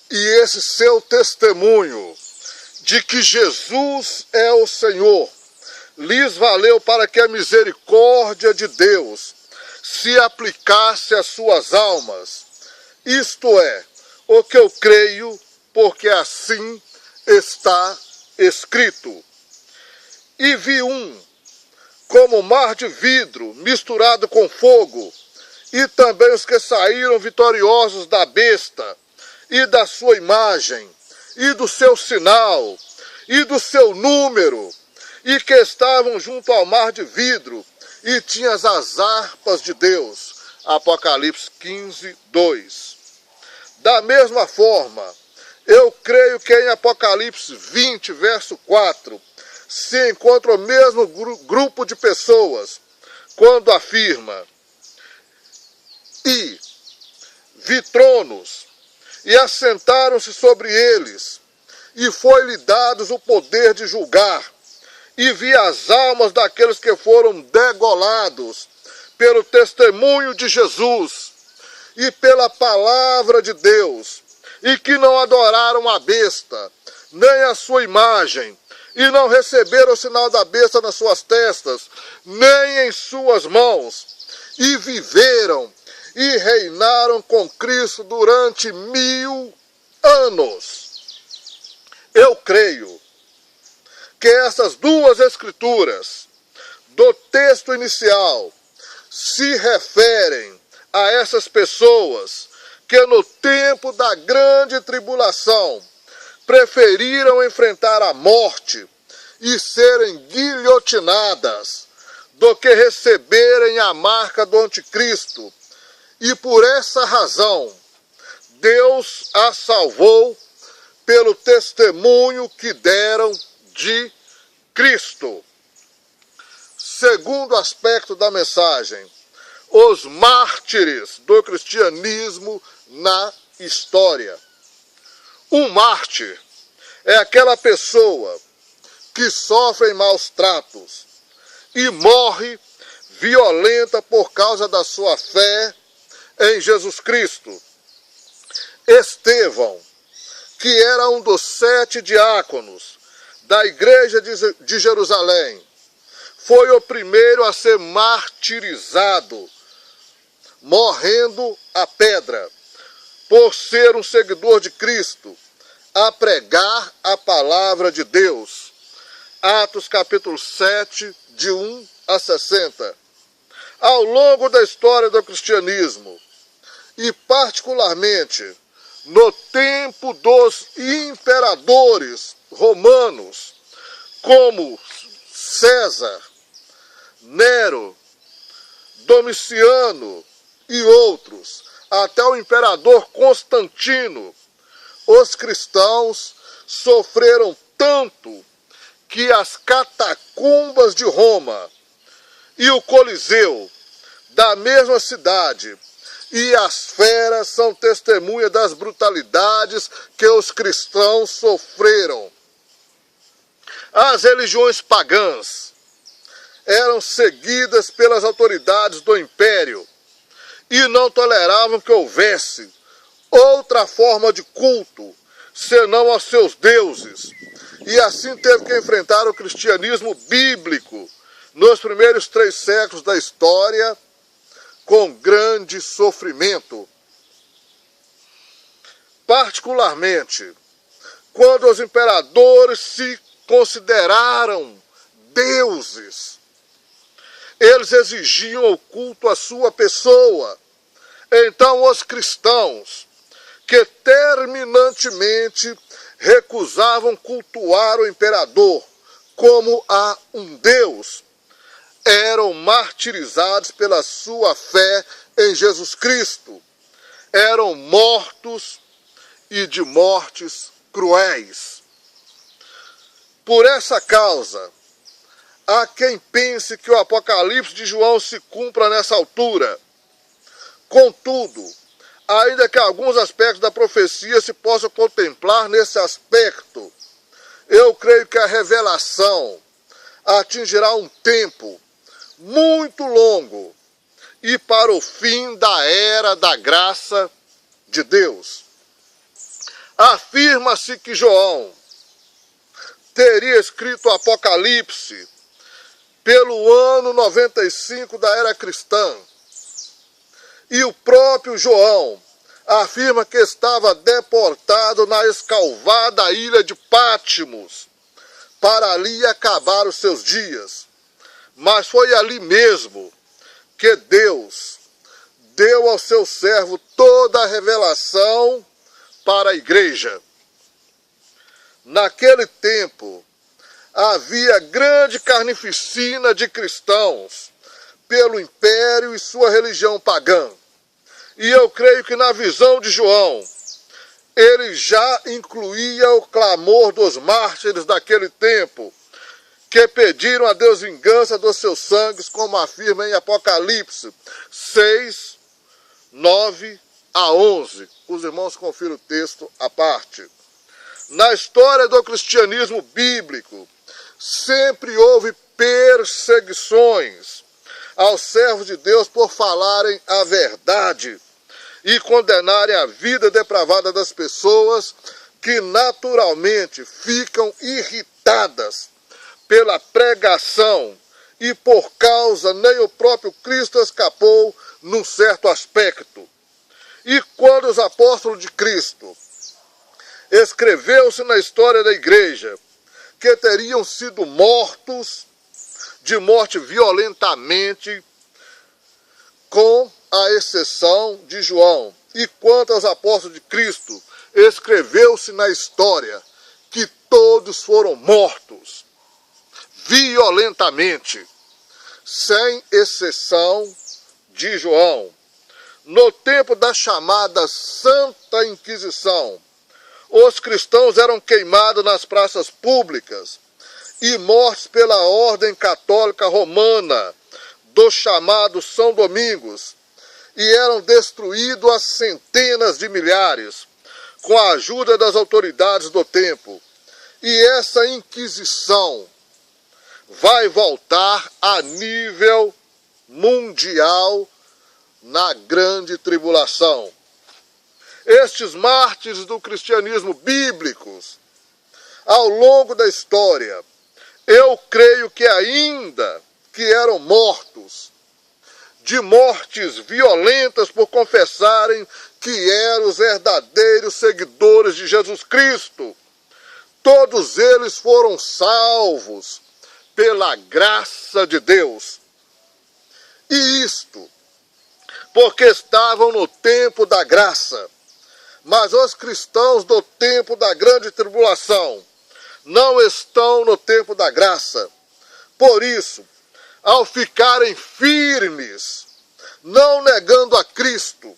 E esse seu testemunho de que Jesus é o Senhor lhes valeu para que a misericórdia de Deus se aplicasse às suas almas. Isto é, o que eu creio, porque assim está escrito. E vi como mar de vidro misturado com fogo, e também os que saíram vitoriosos da besta, e da sua imagem, e do seu sinal, e do seu número, e que estavam junto ao mar de vidro, e tinham as harpas de Deus. Apocalipse 15, 2. Da mesma forma, eu creio que em Apocalipse 20, verso 4, se encontra o mesmo grupo de pessoas, quando afirma: e vi tronos, e assentaram-se sobre eles, e foi-lhe dados o poder de julgar, e vi as almas daqueles que foram degolados pelo testemunho de Jesus e pela palavra de Deus, e que não adoraram a besta, nem a sua imagem, e não receberam o sinal da besta nas suas testas, nem em suas mãos, e viveram e reinaram com Cristo durante 1000 anos. Eu creio que essas duas escrituras do texto inicial se referem a essas pessoas que no tempo da grande tribulação preferiram enfrentar a morte e serem guilhotinadas do que receberem a marca do anticristo. E por essa razão, Deus as salvou pelo testemunho que deram de Cristo. Segundo aspecto da mensagem, os mártires do cristianismo na história. Um mártir é aquela pessoa que sofre maus tratos e morre violenta por causa da sua fé em Jesus Cristo. Estevão, que era um dos 7 diáconos da igreja de Jerusalém, foi o primeiro a ser martirizado, morrendo a pedra, por ser um seguidor de Cristo, a pregar a palavra de Deus. Atos capítulo 7, de 1 a 60. Ao longo da história do cristianismo, e particularmente no tempo dos imperadores romanos, como César, Nero, Domiciano e outros, até o imperador Constantino, os cristãos sofreram tanto que as catacumbas de Roma e o Coliseu da mesma cidade e as feras são testemunha das brutalidades que os cristãos sofreram. As religiões pagãs eram seguidas pelas autoridades do império e não toleravam que houvesse outra forma de culto senão aos seus deuses. E assim teve que enfrentar o cristianismo bíblico nos primeiros 3 séculos da história, com grande sofrimento. Particularmente, quando os imperadores se consideraram deuses, eles exigiam o culto à sua pessoa. Então os cristãos, que terminantemente recusavam cultuar o imperador como a um deus, eram martirizados pela sua fé em Jesus Cristo. Eram mortos e de mortes cruéis. Por essa causa, há quem pense que o Apocalipse de João se cumpra nessa altura. Contudo, ainda que alguns aspectos da profecia se possam contemplar nesse aspecto, eu creio que a revelação atingirá um tempo muito longo e para o fim da era da graça de Deus. Afirma-se que João teria escrito o Apocalipse pelo ano 95 da era cristã. E o próprio João afirma que estava deportado na escalvada ilha de Patmos, para ali acabar os seus dias. Mas foi ali mesmo que Deus deu ao seu servo toda a revelação para a igreja. Naquele tempo, havia grande carnificina de cristãos pelo império e sua religião pagã. E eu creio que na visão de João, ele já incluía o clamor dos mártires daquele tempo, que pediram a Deus vingança dos seus sangues, como afirma em Apocalipse 6, 9 a 11. Os irmãos confiram o texto à parte. Na história do cristianismo bíblico, sempre houve perseguições aos servos de Deus por falarem a verdade e condenarem a vida depravada das pessoas que naturalmente ficam irritadas pela pregação e por causa nem o próprio Cristo escapou num certo aspecto. E quando os apóstolos de Cristo escreveu-se na história da igreja que teriam sido mortos de morte violentamente, com a exceção de João. E quanto aos apóstolos de Cristo, escreveu-se na história que todos foram mortos violentamente, sem exceção de João. No tempo da chamada Santa Inquisição, os cristãos eram queimados nas praças públicas e mortos pela ordem católica romana do chamado São Domingos, e eram destruídos a centenas de milhares com a ajuda das autoridades do tempo. E essa Inquisição vai voltar a nível mundial na grande tribulação. Estes mártires do cristianismo bíblicos, ao longo da história, eu creio que ainda que eram mortos, de mortes violentas por confessarem que eram os verdadeiros seguidores de Jesus Cristo, todos eles foram salvos pela graça de Deus. E isto porque estavam no tempo da graça. Mas os cristãos do tempo da grande tribulação não estão no tempo da graça. Por isso, ao ficarem firmes, não negando a Cristo,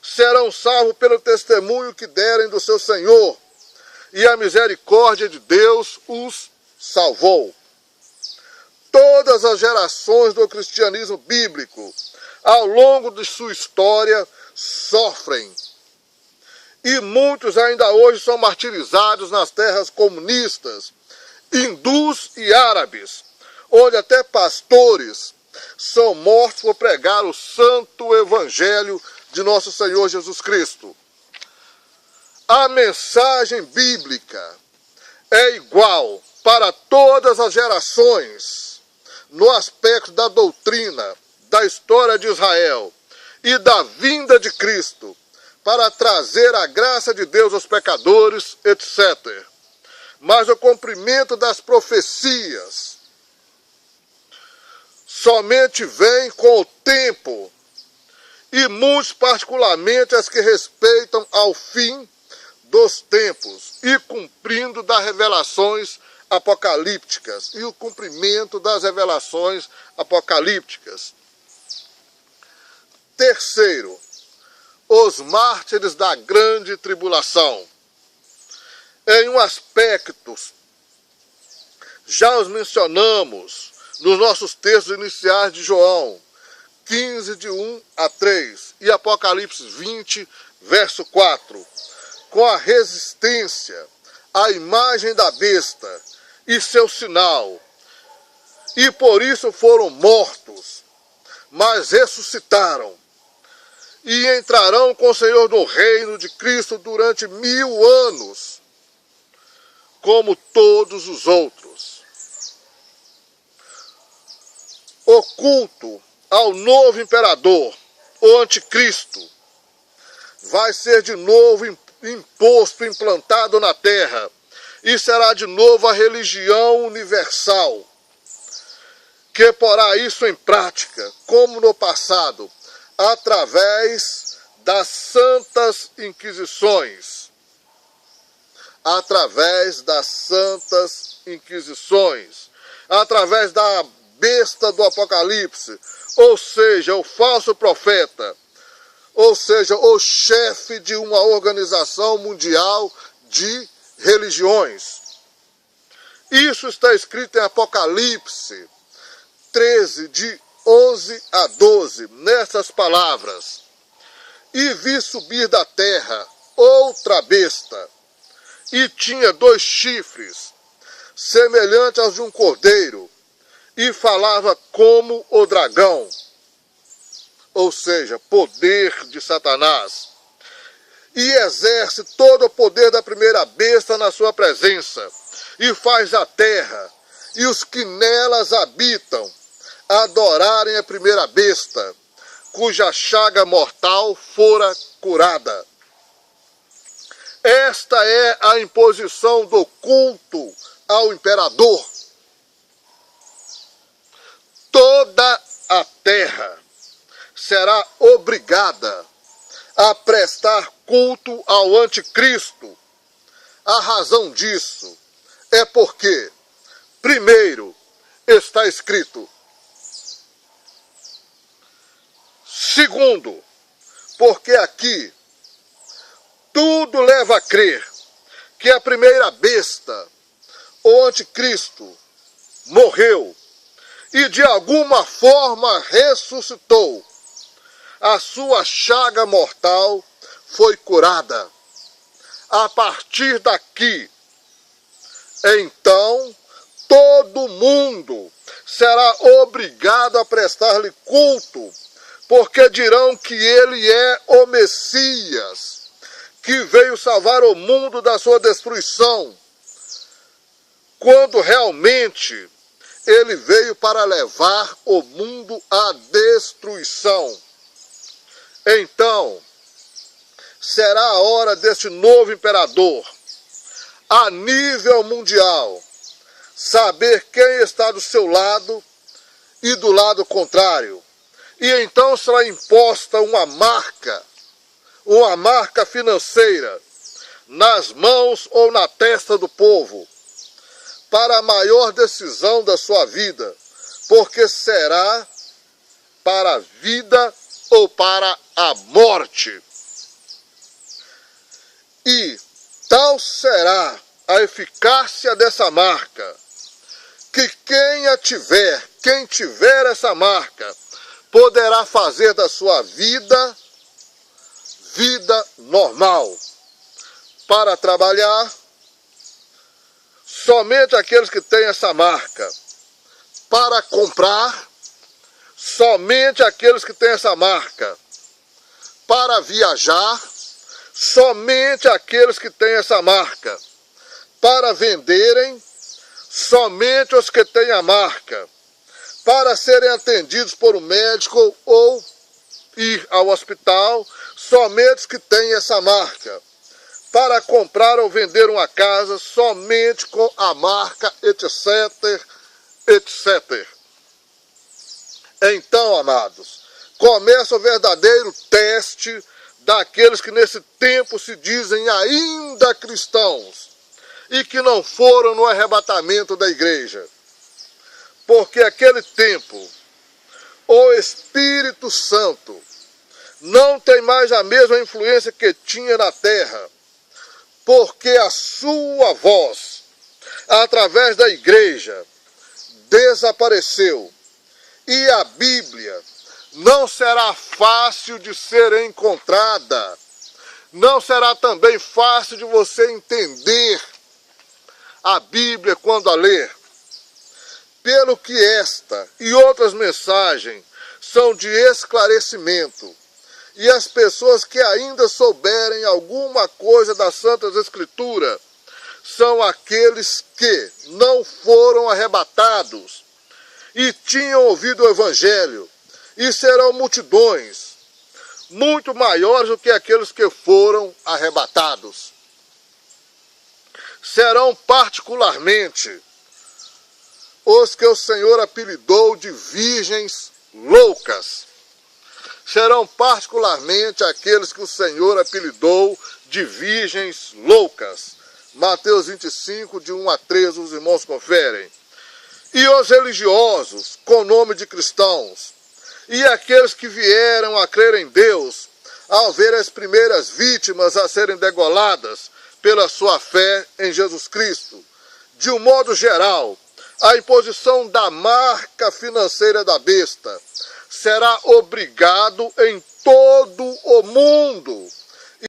serão salvos pelo testemunho que derem do seu Senhor, e a misericórdia de Deus os salvou. Todas as gerações do cristianismo bíblico, ao longo de sua história, sofrem. E muitos ainda hoje são martirizados nas terras comunistas, hindus e árabes, onde até pastores são mortos por pregar o santo evangelho de nosso Senhor Jesus Cristo. A mensagem bíblica é igual para todas as gerações, no aspecto da doutrina, da história de Israel e da vinda de Cristo, para trazer a graça de Deus aos pecadores, etc. Mas o cumprimento das profecias somente vem com o tempo, e muitos, particularmente as que respeitam ao fim dos tempos, e cumprindo das revelações apocalípticas, e o cumprimento das revelações apocalípticas. Terceiro, os mártires da grande tribulação. Em um aspecto, já os mencionamos nos nossos textos iniciais de João 15, de 1 a 3, e Apocalipse 20, verso 4, com a resistência à imagem da besta e seu sinal, e por isso foram mortos, mas ressuscitaram. e entrarão com o Senhor no reino de Cristo durante 1000 anos, como todos os outros. O culto ao novo imperador, o anticristo, vai ser de novo imposto, implantado na terra, e será de novo a religião universal, que porá isso em prática, como no passado, através das santas inquisições. Através das santas inquisições. Através da besta do Apocalipse, ou seja, o falso profeta, ou seja, o chefe de uma organização mundial de religiões. Isso está escrito em Apocalipse 13, de 11 a 12, nessas palavras: E vi subir da terra outra besta, e tinha 2 chifres, semelhantes aos de um cordeiro, e falava como o dragão, ou seja, poder de Satanás, e exerce todo o poder da primeira besta na sua presença, e faz a terra e os que nelas habitam adorarem a primeira besta, cuja chaga mortal fora curada. Esta é a imposição do culto ao imperador. Toda a terra será obrigada a prestar culto ao anticristo. A razão disso é porque, primeiro, está escrito. Segundo, porque aqui tudo leva a crer que a primeira besta, o anticristo, morreu e de alguma forma ressuscitou. A sua chaga mortal foi curada. A partir daqui, então, todo mundo será obrigado a prestar-lhe culto, porque dirão que ele é o Messias, que veio salvar o mundo da sua destruição, quando realmente ele veio para levar o mundo à destruição. Então, será a hora deste novo imperador, a nível mundial, saber quem está do seu lado e do lado contrário. E então será imposta uma marca financeira, nas mãos ou na testa do povo, para a maior decisão da sua vida, porque será para a vida ou para a morte. E tal será a eficácia dessa marca, que quem tiver essa marca, poderá fazer da sua vida normal. Para trabalhar, somente aqueles que têm essa marca. Para comprar, somente aqueles que têm essa marca. Para viajar, somente aqueles que têm essa marca. Para venderem, somente os que têm a marca. Para serem atendidos por um médico ou ir ao hospital, somente os que têm essa marca. Para comprar ou vender uma casa, somente com a marca, etc, etc. Então, amados, começa o verdadeiro teste daqueles que nesse tempo se dizem ainda cristãos e que não foram no arrebatamento da igreja. Porque aquele tempo, o Espírito Santo não tem mais a mesma influência que tinha na terra, porque a sua voz, através da igreja, desapareceu. E a Bíblia não será fácil de ser encontrada. Não será também fácil de você entender a Bíblia quando a ler. Pelo que esta e outras mensagens são de esclarecimento e as pessoas que ainda souberem alguma coisa das Santas Escrituras são aqueles que não foram arrebatados e tinham ouvido o Evangelho, e serão multidões, muito maiores do que aqueles que foram arrebatados. Serão particularmente os que o Senhor apelidou de virgens loucas. Serão particularmente aqueles que o Senhor apelidou de virgens loucas. Mateus 25, de 1 a 13, os irmãos conferem. E os religiosos, com nome de cristãos, e aqueles que vieram a crer em Deus, ao ver as primeiras vítimas a serem degoladas pela sua fé em Jesus Cristo. De um modo geral, a imposição da marca financeira da besta será obrigado em todo o mundo